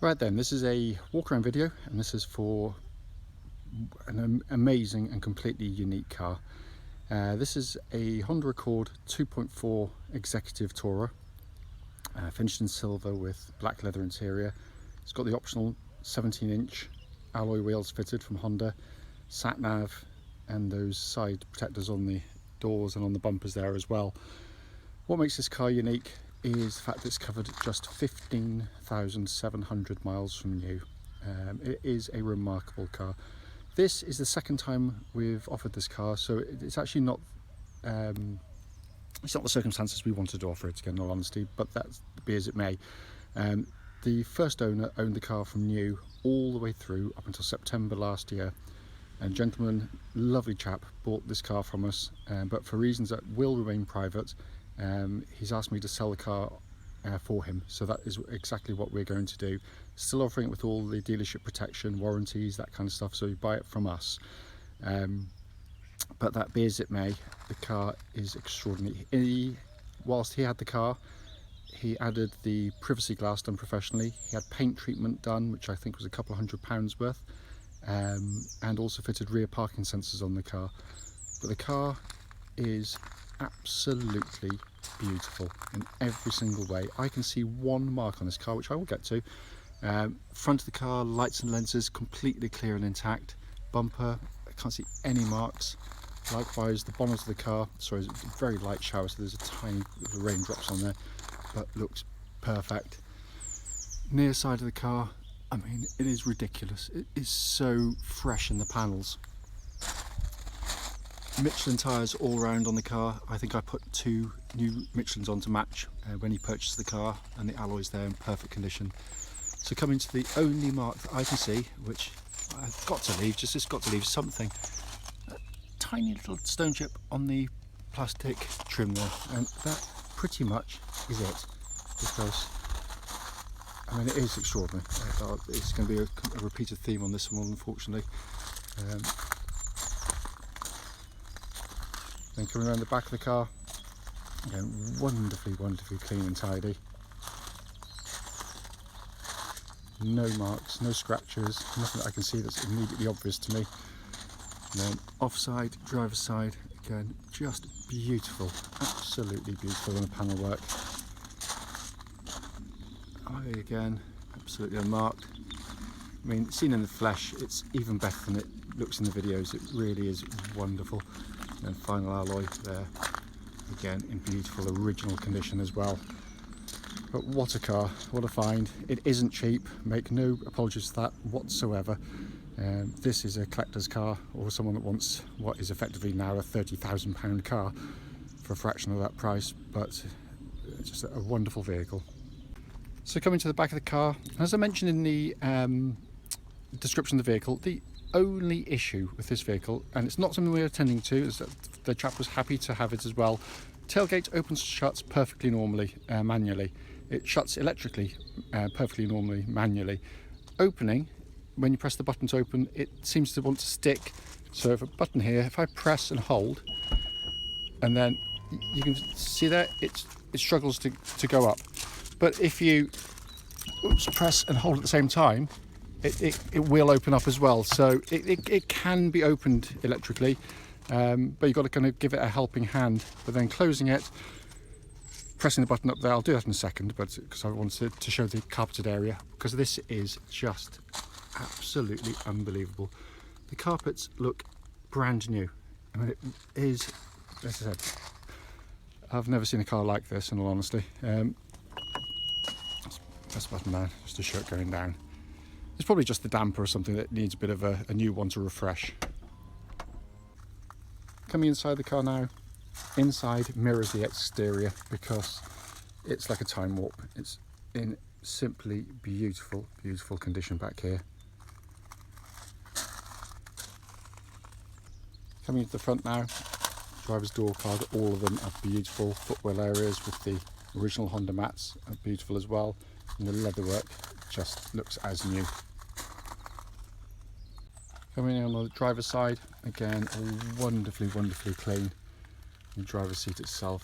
Right then, this is a walk around video, and this is for an amazing and completely unique car. This is a Honda Accord 2.4 Executive Tourer, finished in silver with black leather interior. It's got the optional 17-inch alloy wheels fitted from Honda, sat nav, and those side protectors on the doors and on the bumpers there as well. What makes this car unique is the fact that it's covered just 15,700 miles from new. It is a remarkable car. This is the second time we've offered this car, so it's actually not it's not the circumstances we wanted to offer it again, in all honesty, but that be as it may. The first owner owned the car from new all the way through up until September last year, and gentleman, lovely chap, bought this car from us, but for reasons that will remain private, he's asked me to sell the car for him, so that is exactly what we're going to do. Still offering it with all the dealership protection, warranties, that kind of stuff, so you buy it from us. But that be as it may, the car is extraordinary. Whilst he had the car, he added the privacy glass done professionally. He had paint treatment done, which I think was a couple of £100 worth, and also fitted rear parking sensors on the car. But the car is absolutely beautiful in every single way. I can see one mark on this car, which I will get to. Front of the car, lights and lenses completely clear and intact. Bumper, I can't see any marks. Likewise, the bonnet of the car, sorry, it's a very light shower, so there's a tiny little raindrops on there, but looks perfect. Near side of the car, I mean, it is ridiculous. It is so fresh in the panels. Michelin tyres all round on the car. I think I put 2 new Michelins on to match when he purchased the car, and the alloys there in perfect condition. So coming to the only mark that I can see, which I've got to leave, it's got to leave something. A tiny little stone chip on the plastic trim there, and that pretty much is it, because I mean, it is extraordinary. It's going to be a repeated theme on this one, unfortunately. Then coming around the back of the car, again, wonderfully clean and tidy. No marks, no scratches, nothing that I can see that's immediately obvious to me. And then offside, driver's side, again, just beautiful, absolutely beautiful in the panel work. Again, absolutely unmarked. I mean, seen in the flesh, it's even better than it looks in the videos. It really is wonderful. And final alloy there, again in beautiful original condition as well. But what a car, what a find. It isn't cheap, make no apologies to that whatsoever. This is a collector's car, or someone that wants what is effectively now a £30,000 car for a fraction of that price, but it's just a wonderful vehicle. So coming to the back of the car, as I mentioned in the description of the vehicle, the only issue with this vehicle, and it's not something we're attending to, is that the chap was happy to have it as well. Tailgate opens and shuts perfectly normally, manually. It shuts electrically, perfectly normally, manually. Opening, when you press the button to open, it seems to want to stick. So if a button here, if I press and hold, and then you can see there, it struggles to go up. But if you press and hold at the same time, it will open up as well. So it can be opened electrically, but you've got to kind of give it a helping hand. But then closing it, pressing the button up there, I'll do that in a second, but because I wanted to show the carpeted area, because this is just absolutely unbelievable. The carpets look brand new. I mean, it is, as I said, I've never seen a car like this, in all honesty. Press the button down, just a shirt going down. It's probably just the damper or something that needs a bit of a new one to refresh. Coming inside the car now, inside mirrors the exterior because it's like a time warp. It's in simply beautiful condition back here. Coming into the front now, driver's door card, all of them are beautiful. Footwell areas with the original Honda mats are beautiful as well, and the leatherwork just looks as new. Coming in on the driver's side, again, all wonderfully clean. The driver's seat itself,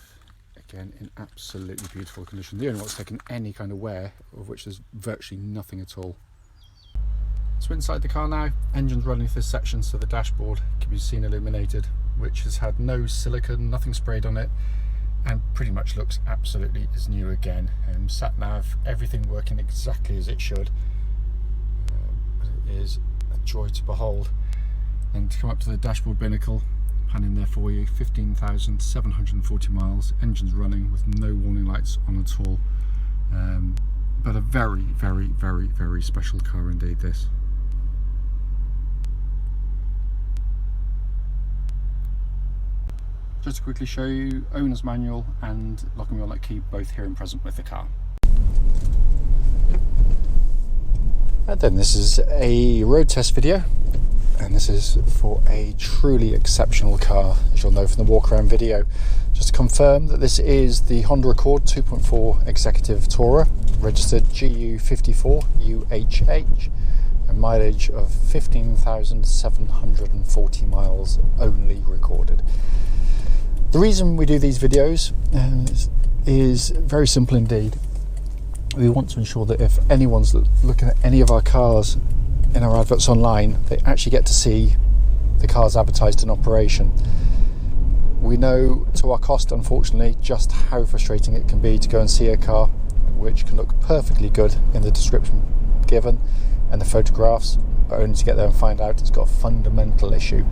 Again, in absolutely beautiful condition. The only one that's taken any kind of wear, of which there's virtually nothing at all. So inside the car now, engine's running through this section, so the dashboard can be seen illuminated, which has had no silicone, nothing sprayed on it, and pretty much looks absolutely as new again. Sat nav, everything working exactly as it should. It is a joy to behold. And to come up to the dashboard binnacle, pan in there for you, 15,740 miles, engine's running with no warning lights on at all. But a very, very, very, very special car indeed, this. Just to quickly show you, owner's manual and lock and wheel nut key both here and present with the car. And then this is a road test video, and this is for a truly exceptional car, as you'll know from the walk around video. Just to confirm that this is the Honda Accord 2.4 Executive Tourer, registered GU54UHH, a mileage of 15,740 miles only recorded. The reason we do these videos is very simple indeed. We want to ensure that if anyone's looking at any of our cars in our adverts online, they actually get to see the cars advertised in operation. We know to our cost, unfortunately, just how frustrating it can be to go and see a car which can look perfectly good in the description given and the photographs, but only to get there and find out it's got a fundamental issue.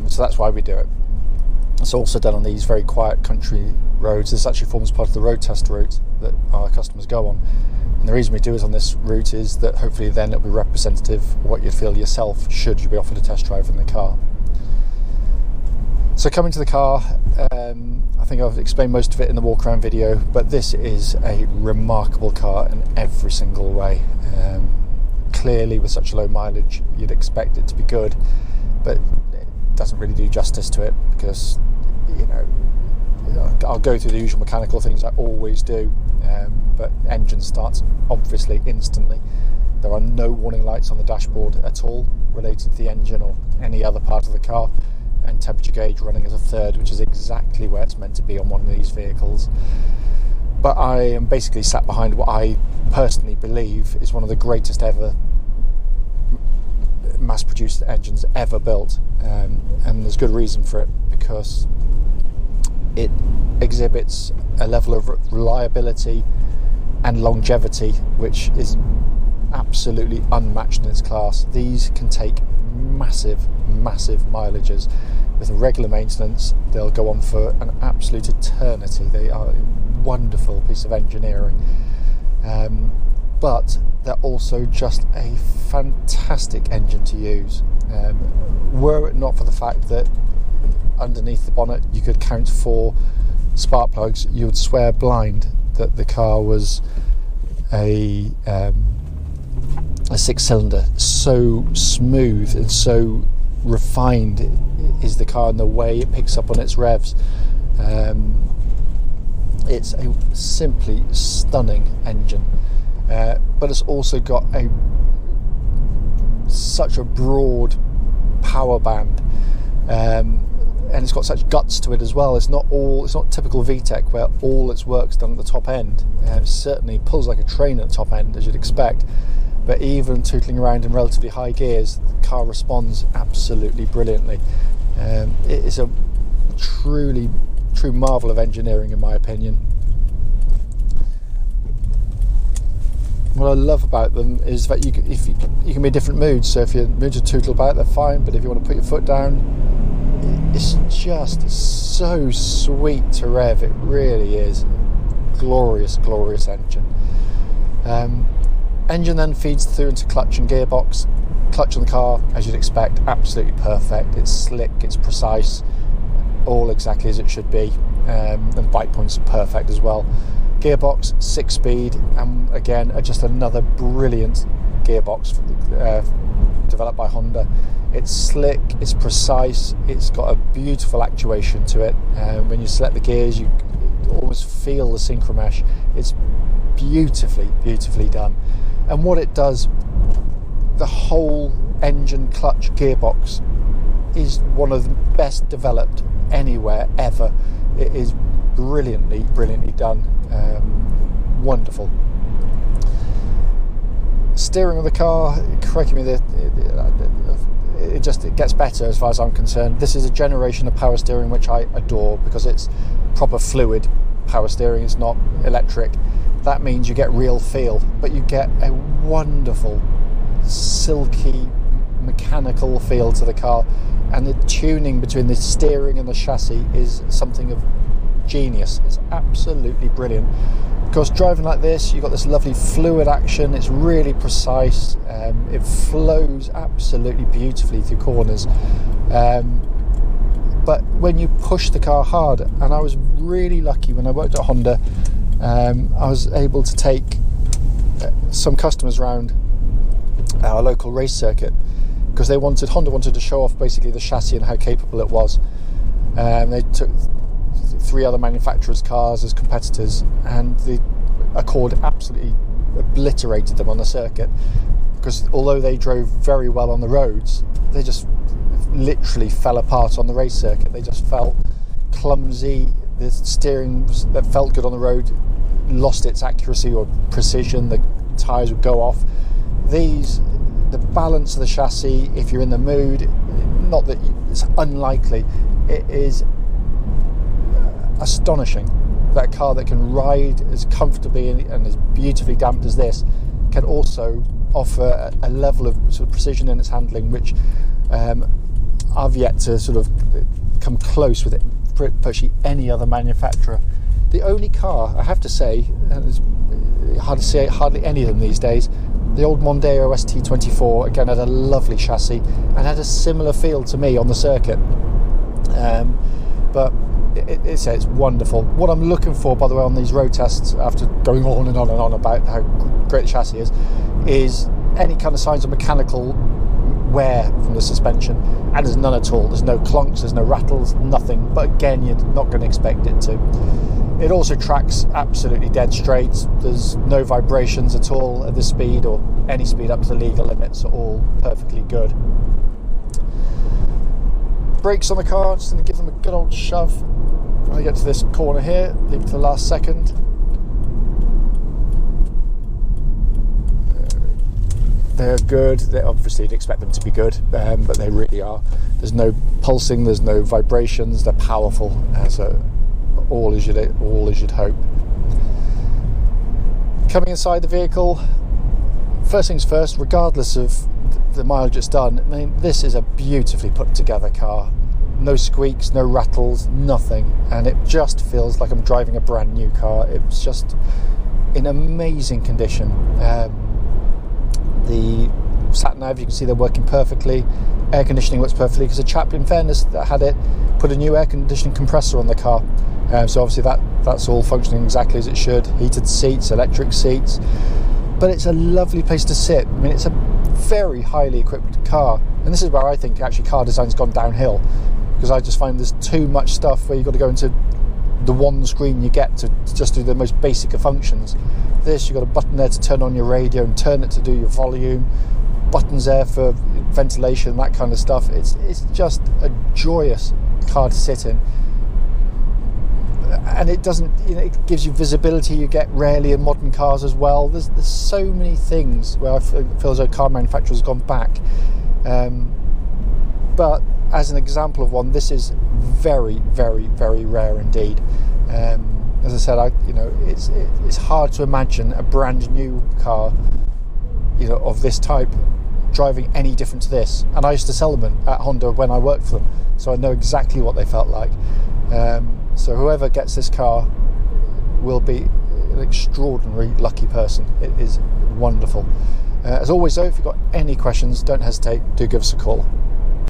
So that's why we do it. It's also done on these very quiet country roads. This actually forms part of the road test route that our customers go on. And the reason we do it on this route is that hopefully then it'll be representative of what you feel yourself should you be offered a test drive in the car. So coming to the car, I think I've explained most of it in the walk around video, but this is a remarkable car in every single way. Clearly with such a low mileage you'd expect it to be good, but it doesn't really do justice to it because, you know, I'll go through the usual mechanical things I always do, but engine starts obviously instantly. There are no warning lights on the dashboard at all related to the engine or any other part of the car, and temperature gauge running as a third, which is exactly where it's meant to be on one of these vehicles. But I am basically sat behind what I personally believe is one of the greatest ever mass-produced engines ever built, and there's good reason for it, because it exhibits a level of reliability and longevity which is absolutely unmatched in its class. These can take massive mileages with regular maintenance. They'll go on for an absolute eternity. They are a wonderful piece of engineering, but they're also just a fantastic engine to use. Were it not for the fact that underneath the bonnet you could count 4 spark plugs, you would swear blind that the car was a 6-cylinder. So smooth and so refined is the car in the way it picks up on its revs. It's a simply stunning engine, but it's also got such a broad power band, and it's got such guts to it as well. It's not typical VTEC where all its work's done at the top end. It certainly pulls like a train at the top end, as you'd expect, but even tootling around in relatively high gears, the car responds absolutely brilliantly. It is a true marvel of engineering, in my opinion. What I love about them is that you can be in different moods. So if you're in the mood to tootle about, they're fine, but if you want to put your foot down, it's just so sweet to rev. It really is. Glorious engine. Engine then feeds through into clutch and gearbox. Clutch on the car, as you'd expect, absolutely perfect. It's slick, it's precise, all exactly as it should be, and the bite points are perfect as well. Gearbox, 6-speed, and again just another brilliant gearbox developed by Honda. It's slick, it's precise, it's got a beautiful actuation to it. When you select the gears, you almost feel the synchromesh. It's beautifully done. And what it does, the whole engine, clutch, gearbox is one of the best developed anywhere ever. It is brilliantly done. Wonderful. Steering of the car, crikey me, it gets better as far as I'm concerned. This is a generation of power steering which I adore, because it's proper fluid power steering, it's not electric. That means you get real feel, but you get a wonderful silky mechanical feel to the car, and the tuning between the steering and the chassis is something of genius. It's absolutely brilliant. Of course, driving like this, you've got this lovely fluid action. It's really precise. It flows absolutely beautifully through corners. But when you push the car hard, and I was really lucky when I worked at Honda, I was able to take some customers around our local race circuit, because Honda wanted to show off basically the chassis and how capable it was. They took 3 other manufacturers' cars as competitors, and the Accord absolutely obliterated them on the circuit, because although they drove very well on the roads, they just literally fell apart on the race circuit. They just felt clumsy. The steering that felt good on the road lost its accuracy or precision. The tyres would go off. The balance of the chassis, if you're in the mood, not that it's unlikely, it is astonishing that a car that can ride as comfortably and as beautifully damped as this can also offer a level of sort of precision in its handling which I've yet to sort of come close with it virtually any other manufacturer. The only car, I have to say, and it's hard to say hardly any of them these days, the old Mondeo ST24 again had a lovely chassis and had a similar feel to me on the circuit, but it's wonderful. What I'm looking for, by the way, on these road tests, after going on and on about how great the chassis is any kind of signs of mechanical wear from the suspension, and there's none at all. There's no clunks, there's no rattles, nothing, but again, you're not going to expect it to. It also tracks absolutely dead straight. There's no vibrations at all at this speed, or any speed up to the legal limits are all perfectly good. Brakes on the car, just going to give them a good old shove when I get to this corner here, leave it to the last second. They're good. Obviously you'd expect them to be good, but they really are. There's no pulsing, there's no vibrations, they're powerful, so all as you'd hope. Coming inside the vehicle, first things first, regardless of the mileage it's done, I mean, this is a beautifully put together car. No squeaks, no rattles, nothing, and it just feels like I'm driving a brand new car. It's just in amazing condition. The sat nav, you can see they're working perfectly. Air conditioning works perfectly, because a chap, in fairness, that had it put a new air conditioning compressor on the car, so obviously that's all functioning exactly as it should. Heated seats, electric seats, but it's a lovely place to sit. I mean, it's a very highly equipped car, and this is where I think actually car design's gone downhill, because I just find there's too much stuff where you've got to go into the one screen you get to just do the most basic of functions. This, you've got a button there to turn on your radio and turn it to do your volume, buttons there for ventilation, that kind of stuff. It's just a joyous car to sit in, and it doesn't, it gives you visibility you get rarely in modern cars as well. There's so many things where I feel as though car manufacturers have gone back, but as an example of one, this is very, very, very rare indeed. As I said, it's hard to imagine a brand new car, of this type driving any different to this. And I used to sell them at Honda when I worked for them, so I know exactly what they felt like. So whoever gets this car will be an extraordinarily lucky person. It is wonderful. As always though, if you've got any questions, don't hesitate, do give us a call.